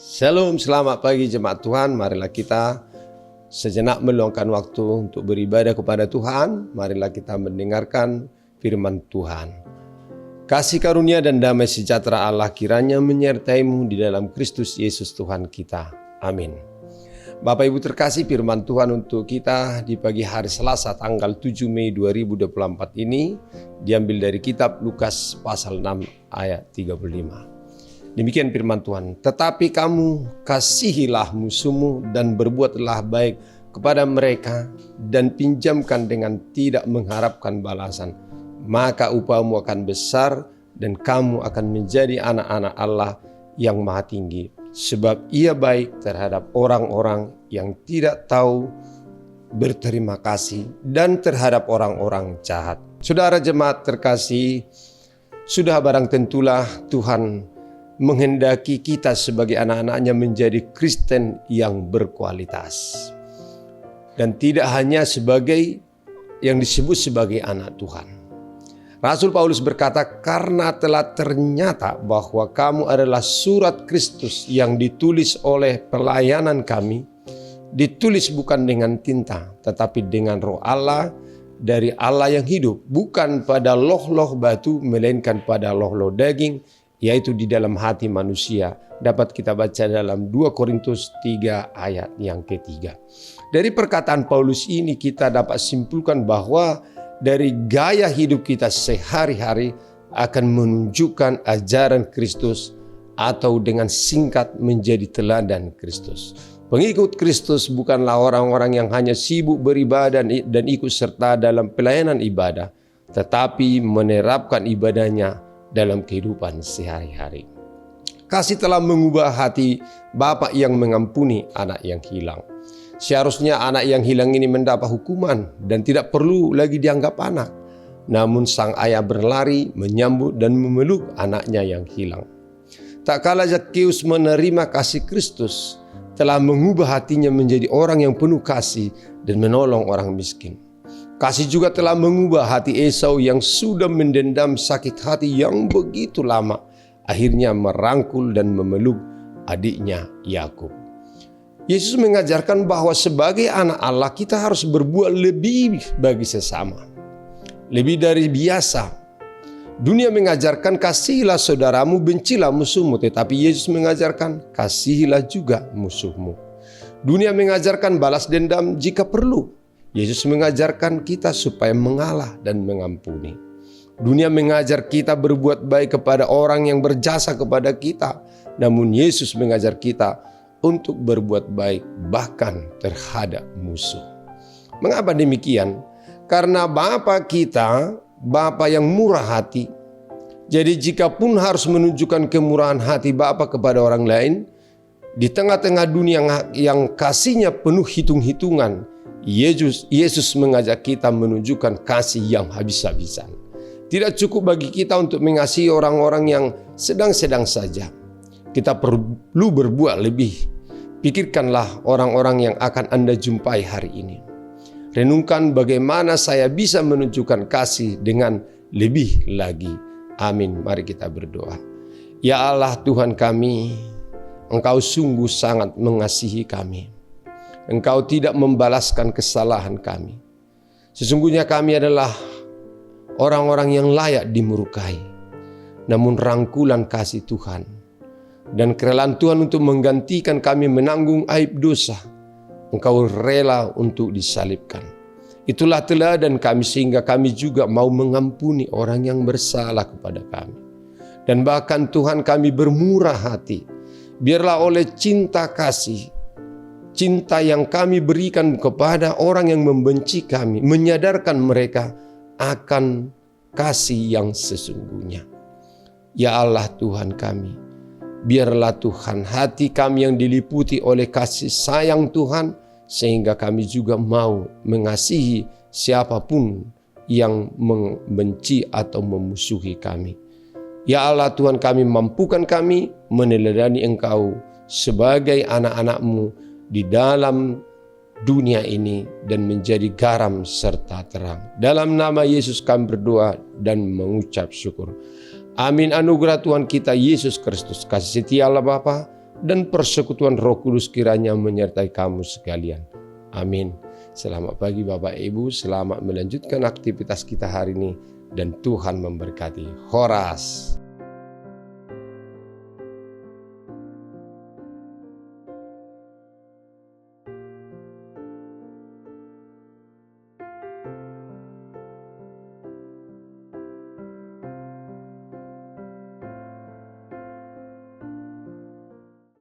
Shalom, selamat pagi jemaat Tuhan. Marilah kita sejenak meluangkan waktu untuk beribadah kepada Tuhan. Marilah kita mendengarkan firman Tuhan. Kasih karunia dan damai sejahtera Allah kiranya menyertaimu di dalam Kristus Yesus Tuhan kita. Amin. Bapak Ibu terkasih, firman Tuhan untuk kita di pagi hari Selasa tanggal 7 Mei 2024 ini diambil dari kitab Lukas pasal 6 ayat 35. Demikian firman Tuhan, tetapi kamu kasihilah musuhmu dan berbuatlah baik kepada mereka dan pinjamkan dengan tidak mengharapkan balasan. Maka upahmu akan besar dan kamu akan menjadi anak-anak Allah yang maha tinggi. Sebab ia baik terhadap orang-orang yang tidak tahu berterima kasih dan terhadap orang-orang jahat. Saudara jemaat terkasih, sudah barang tentulah Tuhan menghendaki kita sebagai anak-anaknya menjadi Kristen yang berkualitas. Dan tidak hanya sebagai yang disebut sebagai anak Tuhan. Rasul Paulus berkata, karena telah ternyata bahwa kamu adalah surat Kristus yang ditulis oleh pelayanan kami, ditulis bukan dengan tinta, tetapi dengan Roh Allah dari Allah yang hidup, bukan pada loh-loh batu, melainkan pada loh-loh daging, yaitu di dalam hati manusia. Dapat kita baca dalam 2 Korintus 3 ayat yang ketiga. Dari perkataan Paulus ini kita dapat simpulkan bahwa dari gaya hidup kita sehari-hari akan menunjukkan ajaran Kristus atau dengan singkat menjadi teladan Kristus. Pengikut Kristus bukanlah orang-orang yang hanya sibuk beribadah dan ikut serta dalam pelayanan ibadah, tetapi menerapkan ibadahnya dalam kehidupan sehari-hari. Kasih telah mengubah hati Bapa yang mengampuni anak yang hilang. Seharusnya anak yang hilang ini mendapat hukuman dan tidak perlu lagi dianggap anak. Namun sang ayah berlari menyambut dan memeluk anaknya yang hilang. Tak kala Zakheus menerima kasih Kristus, telah mengubah hatinya menjadi orang yang penuh kasih dan menolong orang miskin. Kasih juga telah mengubah hati Esau yang sudah mendendam sakit hati yang begitu lama. Akhirnya merangkul dan memeluk adiknya Yakub. Yesus mengajarkan bahwa sebagai anak Allah kita harus berbuat lebih bagi sesama. Lebih dari biasa. Dunia mengajarkan kasihilah saudaramu, bencilah musuhmu. Tetapi Yesus mengajarkan kasihilah juga musuhmu. Dunia mengajarkan balas dendam jika perlu. Yesus mengajarkan kita supaya mengalah dan mengampuni. Dunia mengajar kita berbuat baik kepada orang yang berjasa kepada kita. Namun Yesus mengajar kita untuk berbuat baik bahkan terhadap musuh. Mengapa demikian? Karena Bapa kita, Bapa yang murah hati. Jadi jika pun harus menunjukkan kemurahan hati Bapa kepada orang lain, di tengah-tengah dunia yang kasihnya penuh hitung-hitungan, Yesus mengajak kita menunjukkan kasih yang habis-habisan. Tidak cukup bagi kita untuk mengasihi orang-orang yang sedang-sedang saja. Kita perlu berbuat lebih. Pikirkanlah orang-orang yang akan Anda jumpai hari ini. Renungkan bagaimana saya bisa menunjukkan kasih dengan lebih lagi. Amin. Mari kita berdoa. Ya Allah Tuhan kami, Engkau sungguh sangat mengasihi kami. Engkau tidak membalaskan kesalahan kami. Sesungguhnya kami adalah orang-orang yang layak dimurkai. Namun rangkulan kasih Tuhan dan kerelaan Tuhan untuk menggantikan kami menanggung aib dosa, Engkau rela untuk disalibkan. Itulah teladan kami sehingga kami juga mau mengampuni orang yang bersalah kepada kami. Dan bahkan Tuhan kami bermurah hati. Biarlah oleh cinta kasih, cinta yang kami berikan kepada orang yang membenci kami, menyadarkan mereka akan kasih yang sesungguhnya. Ya Allah Tuhan kami, biarlah Tuhan hati kami yang diliputi oleh kasih sayang Tuhan, sehingga kami juga mau mengasihi siapapun yang membenci atau memusuhi kami. Ya Allah Tuhan kami, mampukan kami meneladani Engkau sebagai anak-anak-Mu di dalam dunia ini dan menjadi garam serta terang. Dalam nama Yesus kami berdoa dan mengucap syukur. Amin. Anugerah Tuhan kita Yesus Kristus, kasih setia Allah Bapa, dan persekutuan Roh Kudus kiranya menyertai kamu sekalian. Amin. Selamat pagi Bapak Ibu, selamat melanjutkan aktivitas kita hari ini dan Tuhan memberkati. Horas.